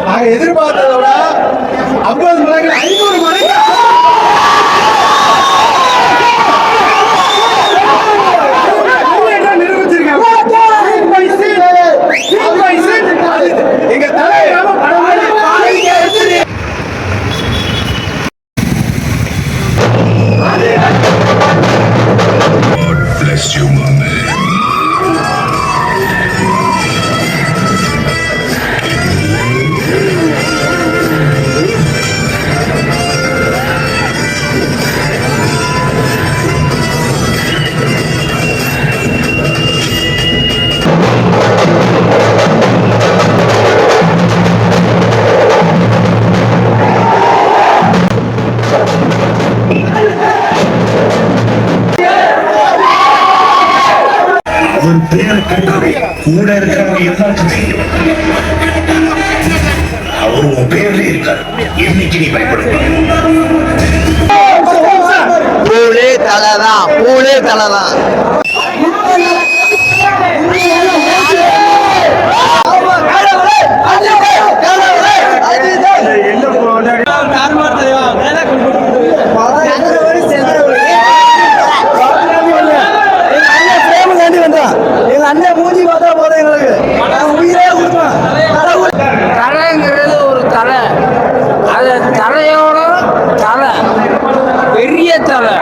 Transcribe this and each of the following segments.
நாங்க எதிர்பார்த்ததை விட 50 மடங்கு 500 மடங்கு எங்க தலைவர் ஒரு பேரை கண்டாவே கூட இருக்கிறவங்க எல்லாருக்கும் தெரியும். அவர் உன் பேர்ல இருக்கார். என்னைக்கு நீ பயப்படுவ? பூலே தலைதான், பூலே தலைதான். தலைங்கிறது ஒரு தலை, அது தலையோட தலை, பெரிய தலை.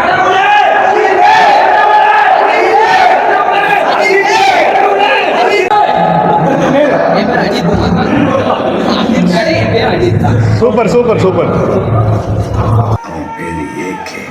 Super super super. அவன் பேரு ஏகே.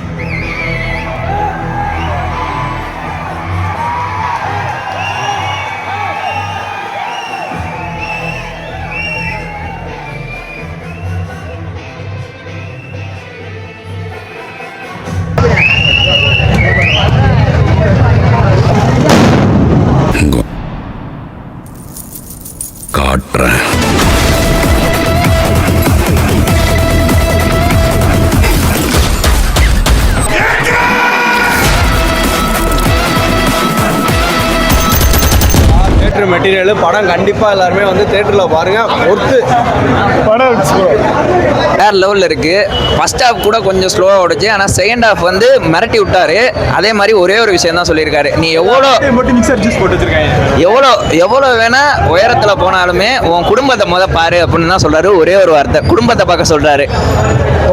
காட்டுறேன். தேட்டர் மெட்டீரியல் படம் கண்டிப்பாக எல்லாருமே வந்து தேட்டரில் பாருங்கள். ஒர்த்து படம் வேற லெவலில் இருக்குது. ஃபர்ஸ்ட் ஹாஃப் கூட கொஞ்சம் ஸ்லோவாக ஓடுச்சு, ஆனால் செகண்ட் ஹாஃப் வந்து மிரட்டி விட்டாரு. அதே மாதிரி ஒரே ஒரு விஷயம் தான் சொல்லியிருக்காரு, நீ எவ்வளோ வேணா உயரத்தில் போனாலுமே உன் குடும்பத்தை பாரு அப்படின்னு தான் சொல்கிறாரு. ஒரே ஒரு வார்த்தை, குடும்பத்தை பார்க்க சொல்கிறாரு.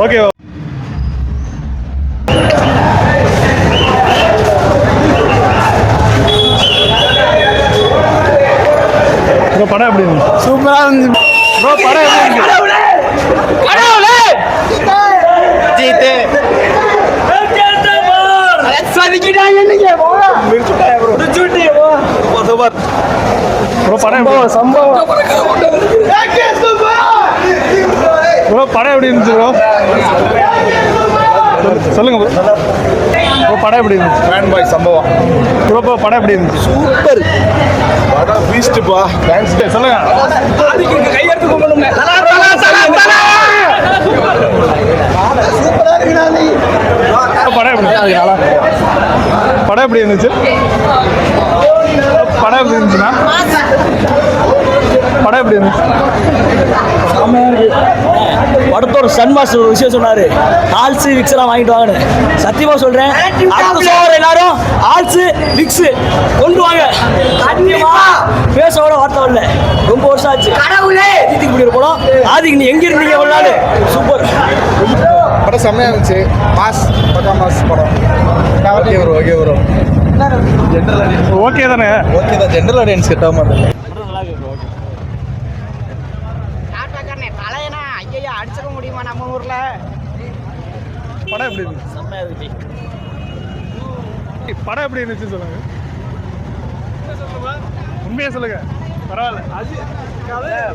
ஓகே. படம் எப்படி இருந்துச்சு? சூப்பராக இருந்துச்சு ப்ரோ. படம் எப்படி இருந்துச்சு? சொல்லுங்க ப்ரோ, படம் எப்படி இருந்துச்சு? ஃபேன் பாய் சம்பவம் ப்ரோ, படம் எப்படி இருந்துச்சு? சூப்பர் படம் பீஸ்ட்பா. தேங்க்ஸ். சொல்லுங்க. கையெடுத்து கும்பிடுங்க. படம் எப்படி இருந்துச்சு? படம் எப்படி இருந்துச்சுன்னா படம் எப்படி இருந்துச்சு? படத்தோட சன் மாஸ்டர் ஒரு விஷயம் சொன்னாரு, ஆல்ஸு விக்ஸ் எல்லாம் வாங்கிட்டு வாங்கன்னு. சத்தியமா சொல்றேன், அடுத்த சோழர் எல்லாரும் ஆல்ஸு விக்ஸ் கொண்டு வாங்க. பேசோட வார்த்தை வரல, ரொம்ப வருஷம் ஆச்சு. தீத்திக்கு முடிக்கிற படம். ஆதிக்கு நீ எங்க இருந்தீங்க ஒரு நாள்? சூப்பர் படம் செம்மையாக இருந்துச்சு. மாஸ் பக்கம் மாஸ் படம். Okay bro, okay bro. Okay தானே? ஓகே தான். ஜென்ரல் ஆடியன்ஸ் கிட்ட மாட்டேன். தலையனா ஐயா அடிச்சுக்க முடியுமா நம்ம ஊர்ல? படம் எப்படி இருந்துச்சு? படம் எப்படி இருந்துச்சு சொல்லுங்க. உண்மையா சொல்லுங்க, பரவாயில்ல.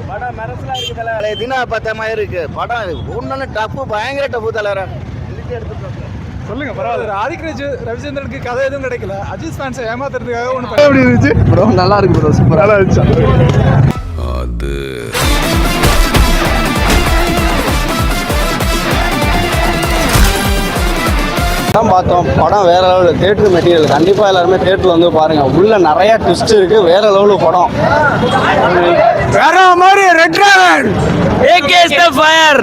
படம் மெரசலா இருக்கு. தினா பார்த்த மாதிரி இருக்கு படம். ஒன்னு டப்பு, பயங்கர டப்பு தலைவர. சொல்லுங்க, பரவாயில்ல. ஆதித்யராஜ் ரவிச்சந்திரனுக்கு கதை எதுவும் கிடைக்கல. அஜித் ஃபேன்ஸை ஏமாத்துறதுக்காக ஒன்று எப்படி இருந்துச்சு ப்ரோ? நல்லா இருக்கு ப்ரோ, சூப்பர். நல்லா இருந்துச்சு. அது தான் பார்த்தோம். படம் வேற லெவலில். தேட்டர் மெட்டீரியல் கண்டிப்பாக எல்லாருமே தேட்டரில் வந்து பாருங்கள். உள்ள நிறையா ட்விஸ்ட் இருக்குது. வேற லெவலில் படம். வேற மாதிரி red dragon AK is the fire.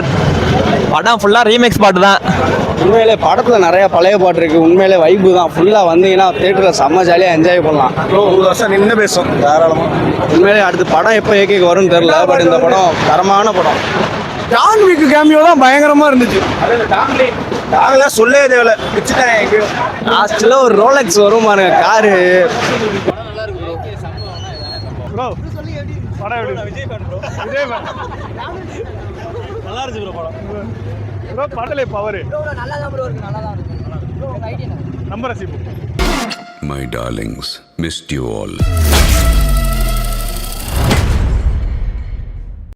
படம் ஃபுல்லா ரீமிக்ஸ் பாட்டு தான். உண்மையிலே படத்தில் நிறைய பழைய பாட்டு இருக்குது. உண்மையிலே வைப்பு தான். ஃபுல்லாக வந்தீங்கன்னா தேட்டரில் செம்ம ஜாலியாக என்ஜாய் பண்ணலாம். 1 வருஷம் நின்று பேசும் தாராளமாக. உண்மையிலே அடுத்த படம் எப்போ ஏகேக்கு வரும்னு தெரியல. பட் இந்த படம் தரமான படம். ஜான் விக் கேமியோ தான் பயங்கரமா இருந்துச்சு. நாங்களாம் சொல்லவே தேவையில்ல, வச்சுட்டேன் எங்கேயும். லாஸ்ட்டில் ஒரு ரோலெக்ஸ் வரும் பாருங்க காரு. ப்ரோ படம் எப்படி Vijay fan bro. Vijay fan நல்லா இருந்துச்சு ப்ரோ படம். ப்ரோ படலே பவர் நல்லா தான் ப்ரோ இருக்கு, நல்லா தான் இருக்கு. Number ரசிப்பு. My darlings, missed you all.